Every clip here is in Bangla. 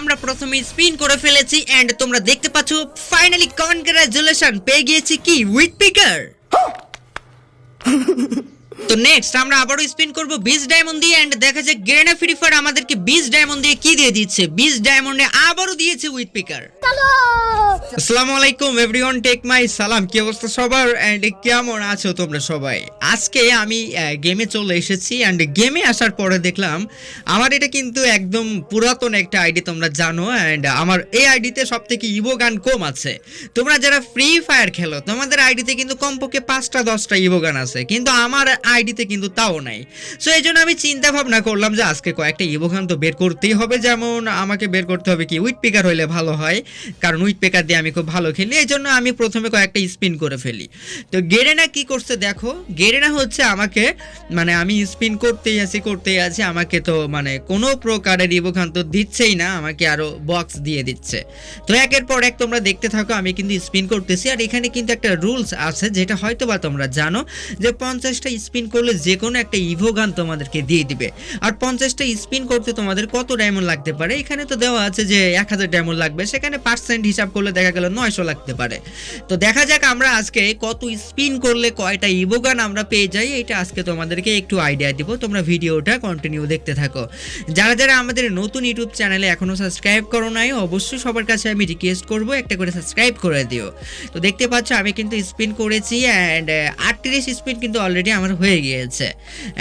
আমরা প্রথমে স্পিন করে ফেলেছি এন্ড তোমরা দেখতে পাচ্ছ ফাইনালি কনগ্রাচুলেশন পেয়ে গিয়েছি কি উইথ পিকার। তো নেক্সট আমরা আবারও স্পিন করব 20 ডায়মন্ড দিয়ে এন্ড দেখা যাক গেরেনা ফ্রি ফায়ার আমাদেরকে 20 ডায়মন্ড দিয়ে কি দিয়ে দিচ্ছে। 20 ডায়মন্ডে আবারও দিয়েছে উইথ পিকার। আসসালামু আলাইকুম এভরিওয়ান, টেক মাই সালাম। কি অবস্থা সবার এন্ড কেমন আছো তোমরা সবাই? আজকে আমি গেমে চলে এসেছি এন্ড গেমে আসার পরে দেখলাম আমার এটা কিন্তু একদম পুরাতন একটা আইডি, তোমরা জানো। এন্ড আমার এই আইডিতে সবথেকে ইভো গান কম আছে। তোমরা যারা ফ্রি ফায়ার খেলো তোমাদের আইডিতে কিন্তু কমপক্ষে 5টা 10টা ইভো গান আছে, কিন্তু আমার আইডিতে কিন্তু তাও নাই। সো এই জন্য আমি চিন্তা ভাবনা করলাম যে আজকে কয়েকটা ইভো গান তো বের করতেই হবে। যেমন আমাকে বের করতে হবে কি উইথ পিকার হইলে ভালো হয়, কারণ উইথ পিকার দিয়ে আমি খুব ভালো খেলি। এই জন্য আমি প্রথমে কয়েকটা স্পিন করে ফেলি। তো গেরেনা কি করছে দেখো, গেরেনা হচ্ছে আমাকে মানে আমি স্পিন করতেই আছি আমাকে তো মানে কোনো প্রকারের ইভো গান তো দিচ্ছেই না, আমাকে আরো বক্স দিয়ে দিচ্ছে। তো একের পর এক তোমরা দেখতে থাকো, আমি কিন্তু স্পিন করতেছি। আর এখানে কিন্তু একটা রুলস আছে যেটা হয়তো বা তোমরা জানো যে 50টা স্পিন করলে যে কোনো একটা ইভো গান তোমাদেরকে দিয়ে দিবে। আর 50টা স্পিন করতে তোমাদের কত ডায়মন্ড লাগতে পারে এখানে তো দেওয়া আছে যে 1000 ডায়মন্ড লাগবে, সেখানে পার্সেন্ট হিসাব করলে দেখা গেল 900 লাগতে পারে। তো দেখা যাক আমরা আজকে কত স্পিন করলে কয়টা ইভো গান আমরা পেয়ে যাই, এটা আজকে তোমাদেরকে একটু আইডিয়া দিব। তোমরা ভিডিওটা কন্টিনিউ দেখতে থাকো। যারা যারা আমাদের নতুন ইউটিউব চ্যানেলে এখনো সাবস্ক্রাইব করো নাই অবশ্যই সবার কাছে আমি রিকোয়েস্ট করব একটা করে সাবস্ক্রাইব করে দিও। তো দেখতে পাচ্ছ আমি কিন্তু স্পিন করেছি এন্ড 38 স্পিন কিন্তু অলরেডি আমার হয়ে গিয়েছে।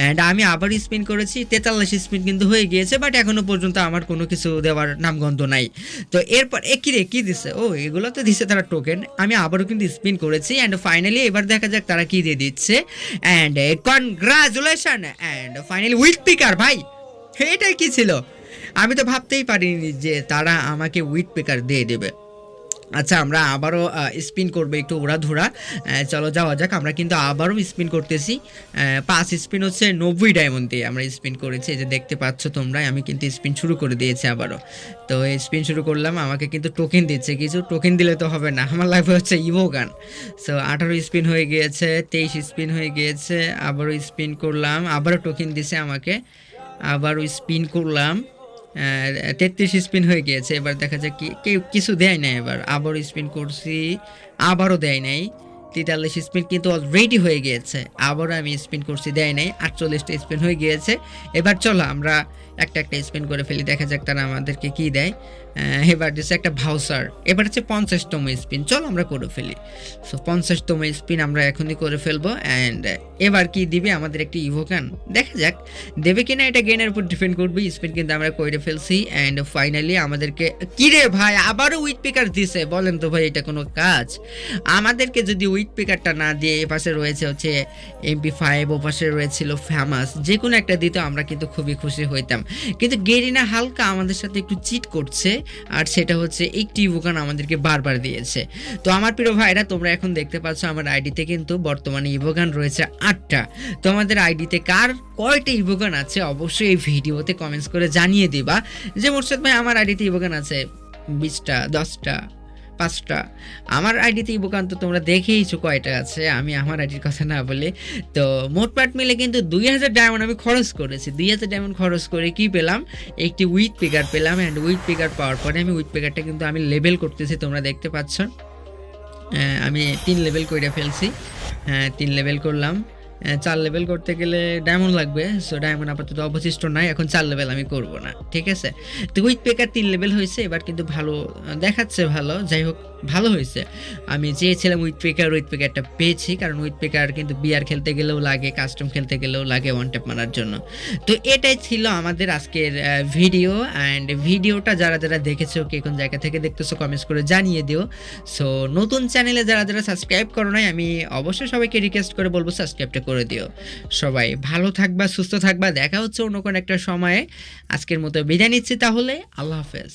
এন্ড আমি আবার স্পিন করেছি 43 স্পিন কিন্তু হয়ে গিয়েছে, বাট এখনো পর্যন্ত আমার কোনো কিছু দেওয়ার নামগন্ধ নাই। তো এরপর কি দিছে, ও এগুলো তো দিছে তারা টোকেন। আমি আবারও কিন্তু স্পিন করেছি এন্ড ফাইনালি এবার দেখা যাক তারা কি দিয়ে দিচ্ছে। And congratulation and finally with পিকার। ভাই এটাই কি ছিল, আমি তো ভাবতেই পারিনি যে তারা আমাকে উইথ পিকার দিয়ে দেবে। আচ্ছা আমরা আবারও স্পিন করবো একটু উড়াধুরা। চলো যাওয়া যাক। আমরা কিন্তু আবারও স্পিন করতেছি। 5 স্পিন হচ্ছে 90 ডায়মন্ড দিয়ে আমরা স্পিন করেছি, এই যে দেখতে পাচ্ছ তোমরা। আমি কিন্তু স্পিন শুরু করে দিয়েছি আবারও। তো স্পিন শুরু করলাম, আমাকে কিন্তু টোকেন দিচ্ছে। কিছু টোকেন দিলে তো হবে না, আমার লাগবে হচ্ছে ইভো গান। সো 18 স্পিন হয়ে গিয়েছে, 23 স্পিন হয়ে গিয়েছে। আবারও স্পিন করলাম, আবারও টোকেন দিছে আমাকে। আবারও স্পিন করলাম, 33 স্পিন হয়ে গিয়েছে। এবার দেখা যাক কেউ কিছু দেয় নাই। এবার আবারও স্পিন করছি, আবারও দেয় নাই। 43 স্পিন কিন্তু অলরেডি হয়ে গিয়েছে। আবারও আমি স্পিন করছি, দেয় নাই। 48টা স্পিন হয়ে গিয়েছে। এবার চলো আমরা একটা স্পিন করে ফেলি, দেখা যাক তারা আমাদেরকে কি দেয়। এবার দিচ্ছে একটা ভাউচার। এবার হচ্ছে 50তম স্পিন, চলো আমরা করে ফেলি। সো 50তম স্পিন আমরা এখনই করে ফেলবো। অ্যান্ড এবার কি দিবে আমাদের একটি ইভো গান, দেখা যাক দেবে কিনা, এটা গেনের উপর ডিপেন্ড করবে। স্পিন কিন্তু আমরা করে ফেলছি অ্যান্ড ফাইনালি আমাদেরকে কি রে ভাই আবারও উইথ পিকার দিছে। বলেন তো ভাই এটা কোনো কাজ? আমাদেরকে যদি উইথ পিকারটা না দিয়ে এ পাশে রয়েছে হচ্ছে MP5, ও পাশে রয়েছিল ফেমাস, যে কোনো একটা দিতে আমরা কিন্তু খুবই খুশি হইতাম। কিন্তু গেরিনা হালকা আমাদের সাথে একটু চিট করছে, আর সেটা হচ্ছে একটি ইভো গান আমাদেরকে বারবার দিয়েছে। তো আমার প্রিয় ভাইরা তোমরা এখন দেখতে পাচ্ছ আমার আইডিতে কিন্তু বর্তমানে ইভো গান রয়েছে 8টা। তো আমাদের আইডিতে কার কয়টা ইভো গান আছে অবশ্যই এই ভিডিওতে কমেন্টস করে জানিয়ে দিবা। যে মোর্শেদ ভাই আমার আইডিতে ইভো গান আছে 20টা, 10টা, 5টা। আমার আইডিতে ইভো গান তো তোমরা দেখেইছো কয়টা আছে, আমি আমার আইডির কথা না বলে। তো মোটপাট মিলে কিন্তু 2000 ডায়মন্ড আমি খরচ করেছি। 2000 ডায়মন্ড খরচ করে কি পেলাম, একটি উইথ পিকার পেলাম। অ্যান্ড উইথ পিকার পাওয়ার পরে আমি উইথ পিকারটা কিন্তু আমি লেভেল করতেছি, তোমরা দেখতে পাচ্ছ। আমি 3 লেভেল করে ফেলছি। 3 লেভেল করলাম। 4 লেভেল করতে গেলে ডায়মন্ড লাগবে। সো ডায়মন্ড আপাতত অবশিষ্ট নাই, এখন 4 লেভেল আমি করব না, ঠিক আছে। তো উইথ পিকার 3 লেভেল হয়েছে, এবার কিন্তু ভালো দেখাচ্ছে। ভালো, যাই হোক ভালো হয়েছে। আমি চেয়েছিলাম উইথ পিকারটা পেয়েছি, কারণ উইথ পিকার কিন্তু বিআর খেলতে গেলেও লাগে, কাস্টম খেলতে গেলেও লাগে ওয়ান ট্যাপ মারার জন্য। তো এটাই ছিল আমাদের আজকের ভিডিও। অ্যান্ড ভিডিওটা যারা যারা দেখেছো, কে কোন জায়গা থেকে দেখতেছো কমেন্টস করে জানিয়ে দিও। সো নতুন চ্যানেলে যারা যারা সাবস্ক্রাইব করো নাই আমি অবশ্যই সবাইকে রিকোয়েস্ট করে বলবো সাবস্ক্রাইবটা করে দিও। সবাই ভালো থাকবা, সুস্থ থাকবা, দেখা হচ্ছে অন্য কোনো একটা সময়ে। আজকের মতো বিদায় নিচ্ছি তাহলে, আল্লাহ হাফেজ।